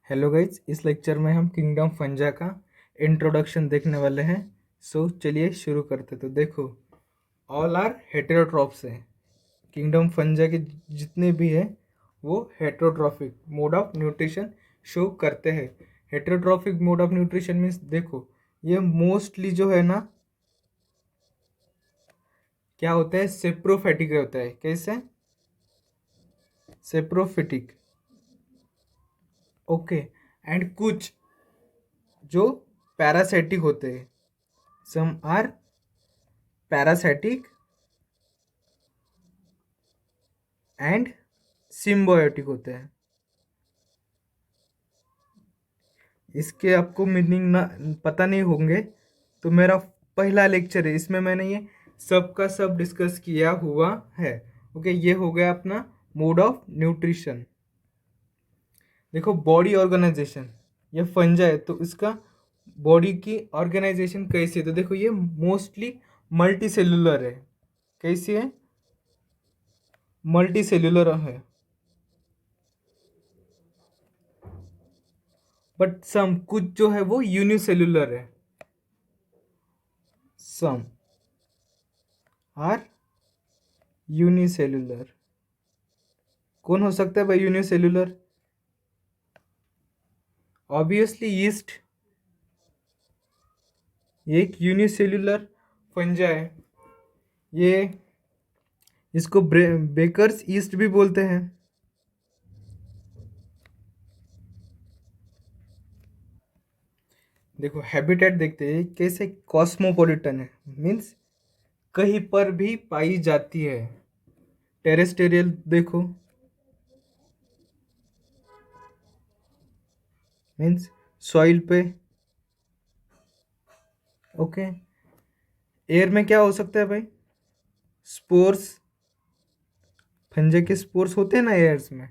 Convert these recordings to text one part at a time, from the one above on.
Hello guys, इस lecture में हम किंगडम फंजा का इंट्रोडक्शन देखने वाले हैं। सो चलिए शुरू करते। तो देखो, ऑल आर हेटेरोट्रॉप्स हैं। किंगडम फंजा के जितने भी हैं वो heterotrophic mode of nutrition show करते हैं। Heterotrophic mode of nutrition means देखो, ये मोस्टली जो है ना क्या होता है, सेप्रोफैटिक होता है। कैसे? सेप्रोफिटिक। ओके। एंड कुछ जो पैरासाइटिक होते हैं, some are parasitic and symbiotic होते हैं। इसके आपको मीनिंग ना पता नहीं होंगे तो मेरा पहला लेक्चर है, इसमें मैंने ये सब का सब डिस्कस किया हुआ है। ओके, ये हो गया अपना मोड ऑफ न्यूट्रिशन। देखो, बॉडी ऑर्गेनाइजेशन, ये फंजा है तो इसका बॉडी की ऑर्गेनाइजेशन कैसी है? तो देखो, ये मोस्टली मल्टी सेलुलर है। कैसी है? मल्टी सेलुलर है। बट सम कुछ जो है वो यूनिसेलुलर है। Some are unicellular. कौन हो सकता है भाई यूनिसेलुलर? Obviously yeast. ये एक यूनिसेलुलर फंजा है। ये इसको बेकर्स ईस्ट भी बोलते हैं। देखो, हैबिटेट देखते हैं कैसे कॉस्मोपॉलिटन है, मीन्स कहीं पर भी पाई जाती है। टेरेस्टेरियल देखो, मीन्स सॉइल पे। ओके। एयर में क्या हो सकता है भाई? स्पोर्स। फंजे के स्पोर्स होते हैं ना एयर्स में।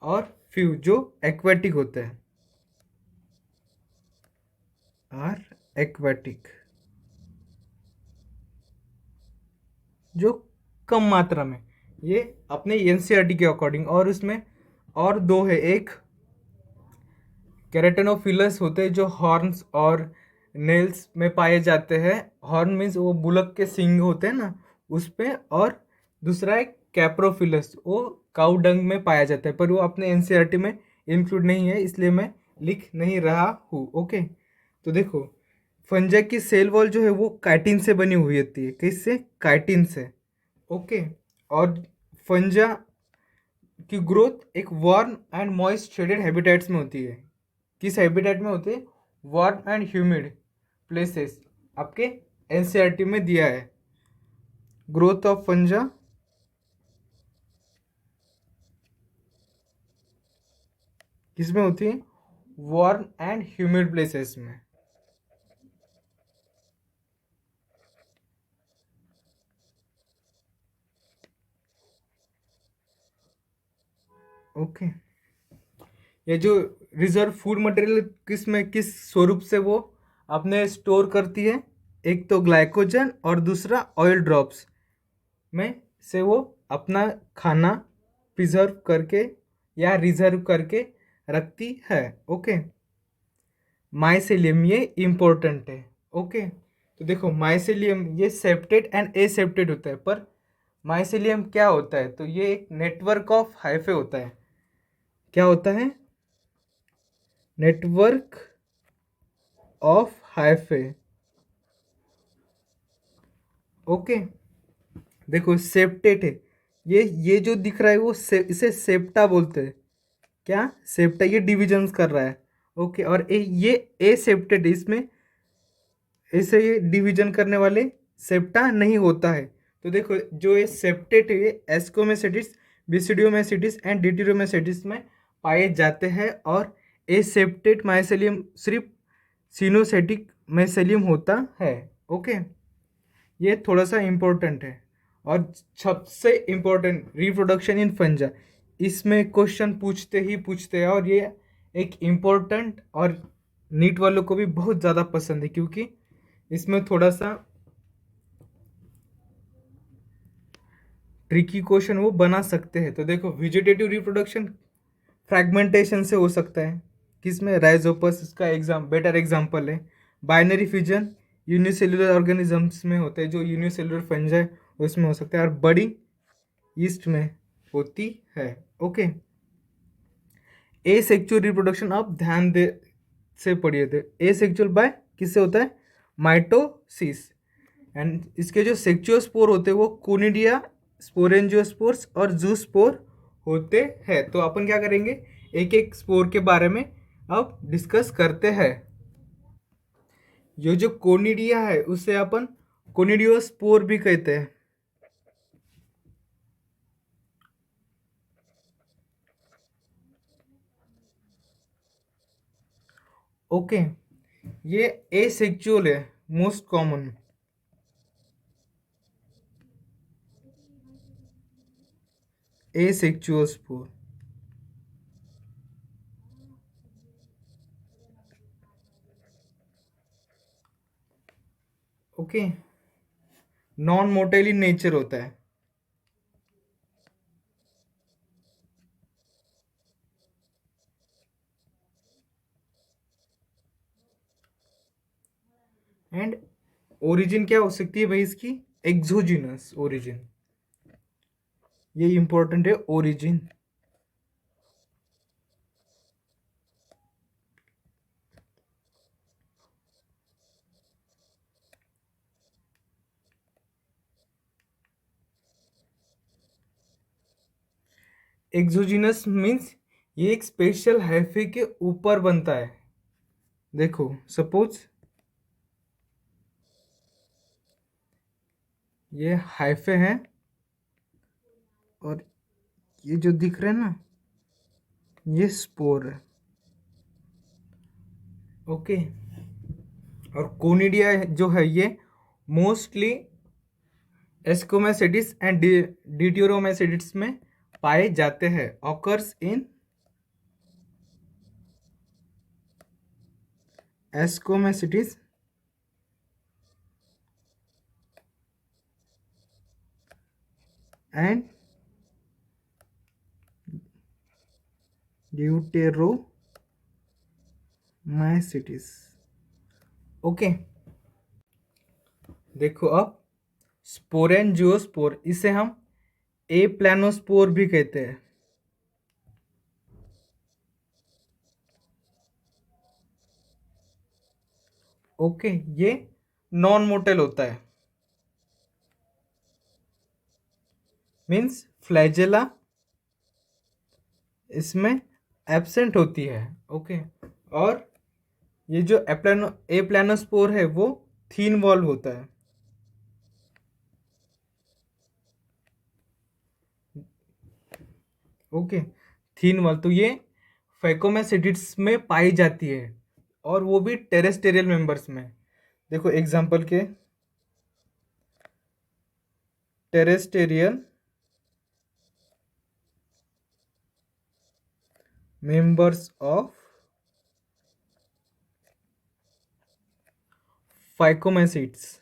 और फ्यू जो एक्वेटिक होते हैं, आर एक्वेटिक, जो कम मात्रा में, ये अपने एनसीईआरटी के अकॉर्डिंग। और उसमें और दो है, एक केराटिनोफिलस होते हैं जो हॉर्न्स और नेल्स में पाए जाते हैं। हॉर्न मीन्स वो बुलक के सींग होते हैं ना उस पे। और दूसरा है कैप्रोफिलस, वो काउ डंग में पाया जाता है, पर वो अपने एनसीईआरटी में इंक्लूड नहीं है, इसलिए मैं लिख नहीं रहा हूँ। ओके। तो देखो, फंजा की सेल वॉल जो है वो काइटिन से बनी हुई होती है। किससे? काइटिन से। ओके। और फंजा की ग्रोथ एक warm and moist shaded habitats में होती है। किस हैबिटेट में होती है? Warm and humid places. आपके एनसीईआरटी में दिया है। ग्रोथ ऑफ फंजा किसमें होती है? वार्म एंड ह्यूमिड प्लेसेस में। ओके। ये जो रिजर्व फूड मटेरियल किस में, किस स्वरूप से वो अपने स्टोर करती है? एक तो ग्लाइकोजन और दूसरा ऑयल ड्रॉप्स में से वो अपना खाना प्रिजर्व करके या रिजर्व करके रखती है। ओके। माइसेलियम ये इम्पोर्टेंट है। ओके। तो देखो, माइसेलियम ये सेप्टेड एंड एसेप्टेड होता है, पर माइसेलियम क्या होता है? तो ये एक नेटवर्क ऑफ हाइफे होता है। क्या होता है? Network of hyphae. ओके। देखो, सेप्टेट है। ये जो दिख रहा है वो इसे सेप्टा बोलते हैं। क्या? सेप्टा। ये डिविजन्स कर रहा है। ओके। और ये ए सेप्टेड, इसमें ऐसे ये डिवीजन करने वाले सेप्टा नहीं होता है। तो देखो, जो ये सेप्टेट है ये एस्कोमेसेटिस, बिसिडियोमेसिटिस एंड डिटिरोमेसिटिस में पाए जाते हैं। और ए सेप्टेट माइसेलियम सिर्फ सिनोसेटिक माइसेलियम होता है। ओके। ये थोड़ा सा इम्पोर्टेंट है। और सबसे इम्पोर्टेंट, रिप्रोडक्शन इन फंजा, इसमें क्वेश्चन पूछते ही पूछते हैं। और ये एक इम्पोर्टेंट और नीट वालों को भी बहुत ज़्यादा पसंद है, क्योंकि इसमें थोड़ा सा ट्रिकी क्वेश्चन वो बना सकते हैं। तो देखो, वेजिटेटिव रिप्रोडक्शन फ्रैगमेंटेशन से हो सकता है। किस में? राइजोपस इसका बेटर एग्जाम्पल है। बाइनरी फ्यूजन यूनिसेलुलर ऑर्गेनिजम्स में होते हैं, जो यूनिसेलुलर फंजाई उसमें हो सकता है, और बड़ी ईस्ट में होती है। ओके, एसेक्सुअल रिप्रोडक्शन आप ध्यान दे से पढ़िए थे। एसेक्सुअल बाय किससे होता है? माइटोसिस। एंड इसके जो सेक्सुअल स्पोर होते हैं वो कोनिडिया, स्पोरेंजियोस्पोर्स और जूस्पोर होते हैं। तो अपन क्या करेंगे, एक एक स्पोर के बारे में अब डिस्कस करते हैं। ये जो कोनिडिया है उसे अपन कोनिडियोस्पोर भी कहते हैं। ओके, ये एसेक्सुअल है, most common. Asexual spore. Okay, non motile in nature होता है। एंड ओरिजिन क्या हो सकती है भाई इसकी? एक्सोजिनस ओरिजिन, ये इंपॉर्टेंट है ओरिजिन। एक्सोजिनस मीन्स ये एक स्पेशल हाइफे के ऊपर बनता है। देखो सपोज ये हाइफे है और ये जो दिख रहे हैं ना, ये स्पोर है। ओके, और कोनिडिया जो है ये मोस्टली एस्कोमेसिडिस एंड डिट्यूरोमेसिडिस में पाए जाते हैं। Occurs in ascomycetes and deuteromycetes. Okay, देखो अब स्पोरेंजियोस्पोर, इसे हम ए प्लानोस्पोर भी कहते हैं। ओके, ये नॉन मोटेल होता है, मीन्स फ्लैजेला इसमें एब्सेंट होती है। ओके, और ये जो ए प्लानोस्पोर है वो थीन वॉल होता है। ओके, थीन वॉल, तो ये फैकोमेसिडिड्स में पाई जाती है, और वो भी टेरेस्टेरियल मेंबर्स में। देखो एग्जांपल के, टेरेस्टेरियल मेंबर्स ऑफ फाइकोमेसिड्स,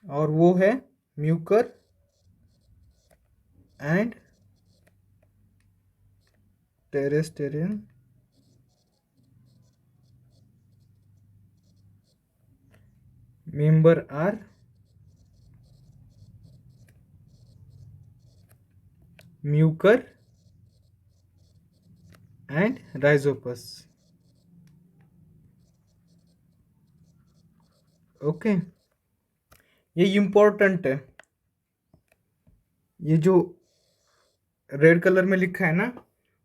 और वो है Mucor and terrestrial member are mucor and rhizopus। Okay, ये इंपॉर्टेंट है। ये जो रेड कलर में लिखा है ना,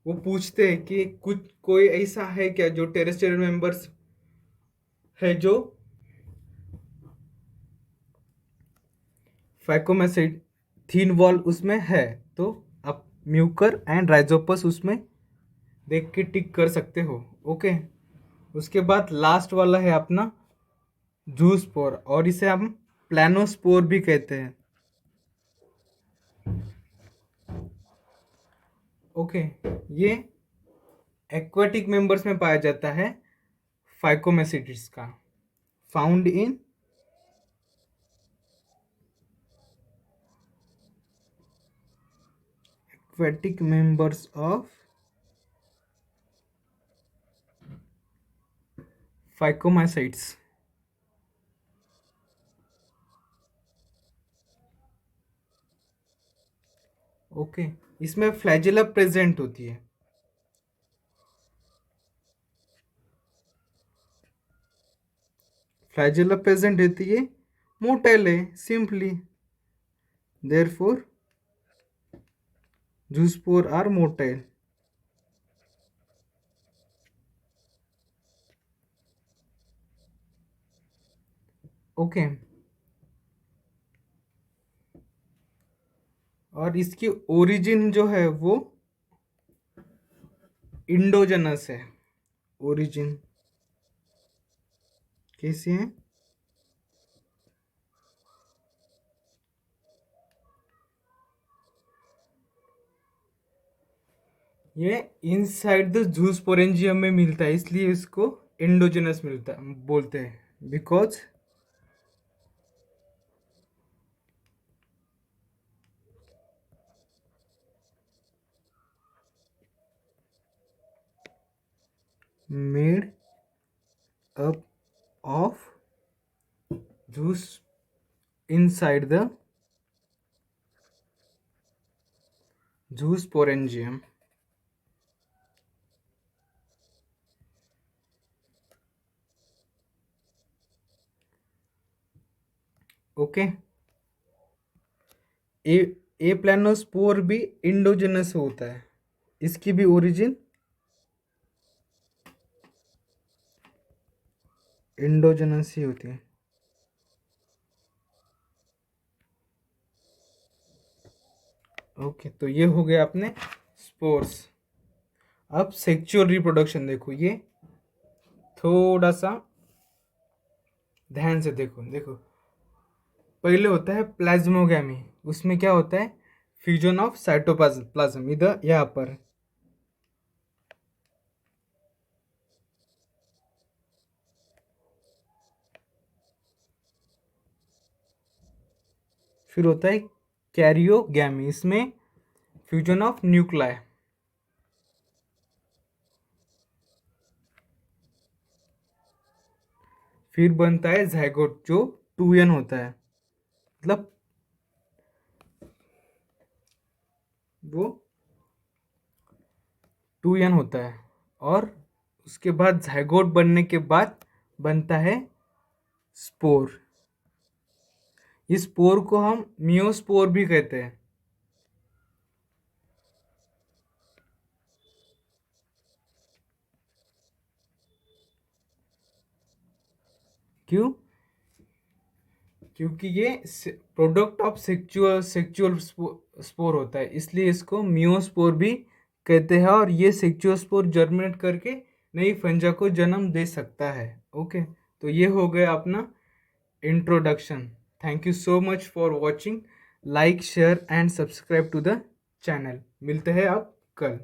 वो पूछते हैं कि कुछ कोई ऐसा है क्या जो टेरेस्ट्रियल मेंबर्स है जो फाइकोमेसिड थीन वॉल उसमें है, तो आप म्यूकर एंड राइजोपस उसमें देख के टिक कर सकते हो। ओके, उसके बाद लास्ट वाला है अपना जूस्पोर, और इसे हम प्लानोस्पोर भी कहते हैं। ओके, ये एक्वाटिक मेंबर्स में पाया जाता है फाइकोमेसिडिस का, found in aquatic members of phycomycetes. Okay, इसमें फ्लैजिला प्रेजेंट होती है। फ्लैजिला प्रेजेंट होती है, मोटेल है simply, therefore zoospore are motile. Okay, और इसकी ओरिजिन जो है वो इंडोजनस है। ओरिजिन कैसी है? ये इनसाइड द जूस्पोरेंजियम में मिलता है, इसलिए इसको एंडोजेनस मिलता बोलते हैं, because made up of zoos inside the zoosporangium. Okay, a planospore भी इंडोजिनस होता है, इसकी भी ओरिजिन इंडोजिनस ही होती है। ओके, तो ये हो गया अपने स्पोर्स। अब सेक्सुअल रिप्रोडक्शन देखो, ये थोड़ा सा ध्यान से देखो। देखो, पहले होता है प्लाज्मोगैमी, उसमें क्या होता है? फ्यूजन ऑफ साइटोप्लाज्म, इधर यहाँ पर। फिर होता है कैरियोगैमी, इसमें फ्यूजन ऑफ न्यूक्लाई। फिर बनता है ज़ाइगोट, जो 2n होता है, मतलब वो 2n होता है। और उसके बाद ज़ाइगोट बनने के बाद बनता है स्पोर। इस स्पोर को हम मियोस्पोर भी कहते हैं। क्यों? क्योंकि ये प्रोडक्ट ऑफ सेक्चुअल स्पोर होता है, इसलिए इसको मियोस्पोर भी कहते हैं। और ये सेक्चुअल स्पोर जर्मिनेट करके नई फंजा को जन्म दे सकता है। ओके, तो ये हो गया अपना introduction. Thank you so much for watching. Like, share and subscribe to the channel. मिलते हैं अब कल।